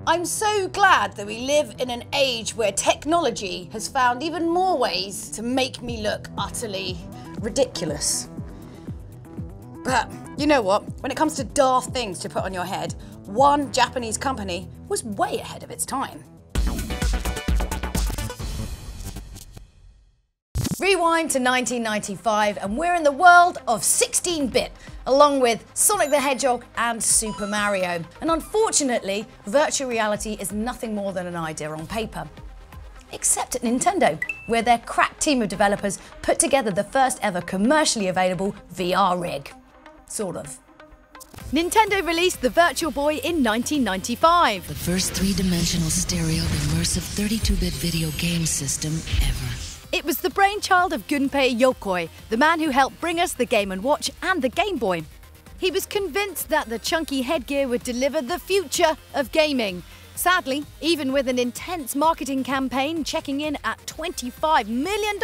I'm so glad that we live in an age where technology has found even more ways to make me look utterly ridiculous. But you know what? When it comes to daft things to put on your head, one Japanese company was way ahead of its time. Rewind to 1995 and we're in the world of 16-bit, along with Sonic the Hedgehog and Super Mario. And unfortunately, virtual reality is nothing more than an idea on paper. Except at Nintendo, where their crack team of developers put together the first ever commercially available VR rig. Sort of. Nintendo released the Virtual Boy in 1995. The first three-dimensional stereo immersive 32-bit video game system ever. It was the brainchild of Gunpei Yokoi, the man who helped bring us the Game & Watch and the Game Boy. He was convinced that the chunky headgear would deliver the future of gaming. Sadly, even with an intense marketing campaign checking in at $25 million,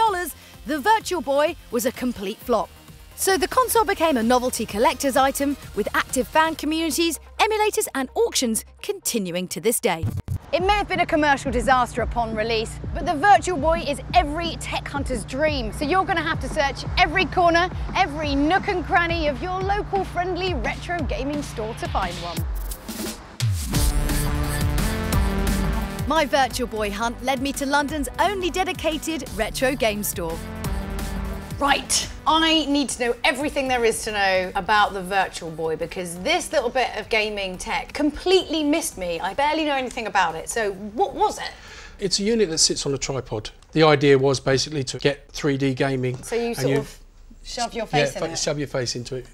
the Virtual Boy was a complete flop. So the console became a novelty collector's item, with active fan communities, emulators and auctions continuing to this day. It may have been a commercial disaster upon release, but the Virtual Boy is every tech hunter's dream. So you're going to have to search every corner, every nook and cranny of your local friendly retro gaming store to find one. My Virtual Boy hunt led me to London's only dedicated retro game store. Right, I need to know everything there is to know about the Virtual Boy because this little bit of gaming tech completely missed me. I barely know anything about it. So what was it? It's a unit that sits on a tripod. The idea was basically to get 3D gaming. So you sort of shove your face in it? Yeah, shove your face into it.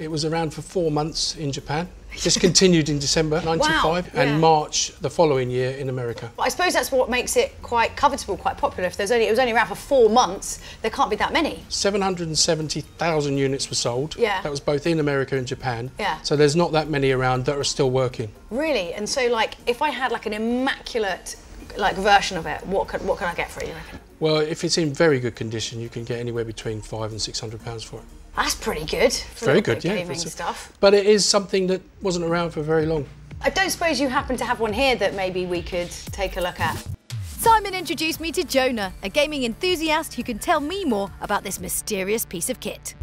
It was around for 4 months in Japan. Discontinued in December '95 wow, and March the following year in America. I suppose that's what makes it quite covetable, quite popular. If it was only around for 4 months, there can't be that many. 770,000 units were sold. Yeah. That was both in America and Japan. Yeah. So there's not that many around that are still working. Really? And so, like, if I had like an immaculate version of it, what could I get for it, you reckon? Well, if it's in very good condition, you can get anywhere between £500 and £600 for it. That's pretty good. For very good, yeah. Gaming stuff. But it is something that wasn't around for very long. I don't suppose you happen to have one here that maybe we could take a look at. Simon introduced me to Jonah, a gaming enthusiast who can tell me more about this mysterious piece of kit.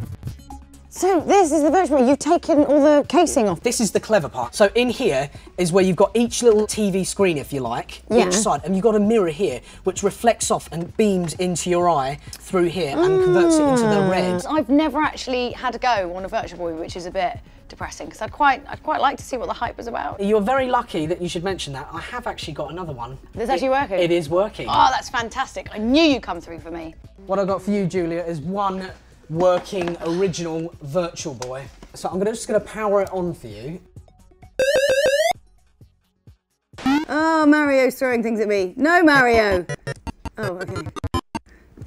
So this is the Virtual Boy. You've taken all the casing off. This is the clever part. So in here is where you've got each little TV screen, if you like, each side, and you've got a mirror here which reflects off and beams into your eye through here and converts it into the red. I've never actually had a go on a Virtual Boy, which is a bit depressing because I'd quite like to see what the hype was about. You're very lucky that you should mention that. I have actually got another one. It's actually working? It is working. Oh, that's fantastic. I knew you'd come through for me. What I've got for you, Julia, is one working original Virtual Boy. So I'm just going to power it on for you. Oh, Mario's throwing things at me. No, Mario. Oh, okay.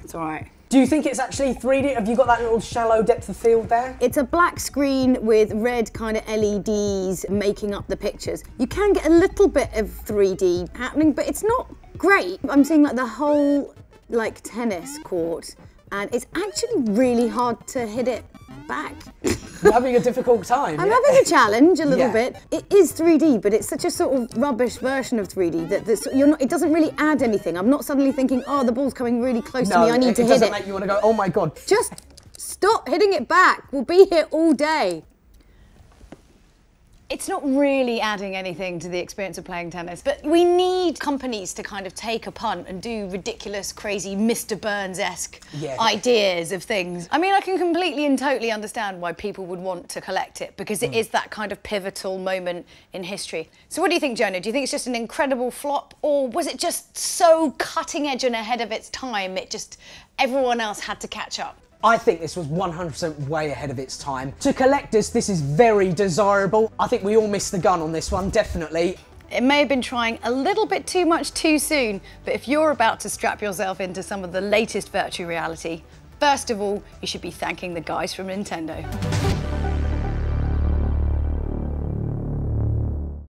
It's all right. Do you think it's actually 3D? Have you got that little shallow depth of field there? It's a black screen with red kind of LEDs making up the pictures. You can get a little bit of 3D happening, but it's not great. I'm seeing like the whole tennis court, and it's actually really hard to hit it back. You're having a difficult time. I'm having a challenge a little bit. It is 3D, but it's such a sort of rubbish version of 3D that it doesn't really add anything. I'm not suddenly thinking, oh, the ball's coming really close to me, I need to hit it. It doesn't make you want to go, oh my God. Just stop hitting it back. We'll be here all day. It's not really adding anything to the experience of playing tennis, but we need companies to kind of take a punt and do ridiculous, crazy Mr. Burns-esque ideas of things. I mean, I can completely and totally understand why people would want to collect it because it is that kind of pivotal moment in history. So what do you think, Jonah? Do you think it's just an incredible flop, or was it just so cutting edge and ahead of its time, everyone else had to catch up? I think this was 100% way ahead of its time. To collectors, this is very desirable. I think we all missed the gun on this one, definitely. It may have been trying a little bit too much too soon, but if you're about to strap yourself into some of the latest virtual reality, first of all, you should be thanking the guys from Nintendo.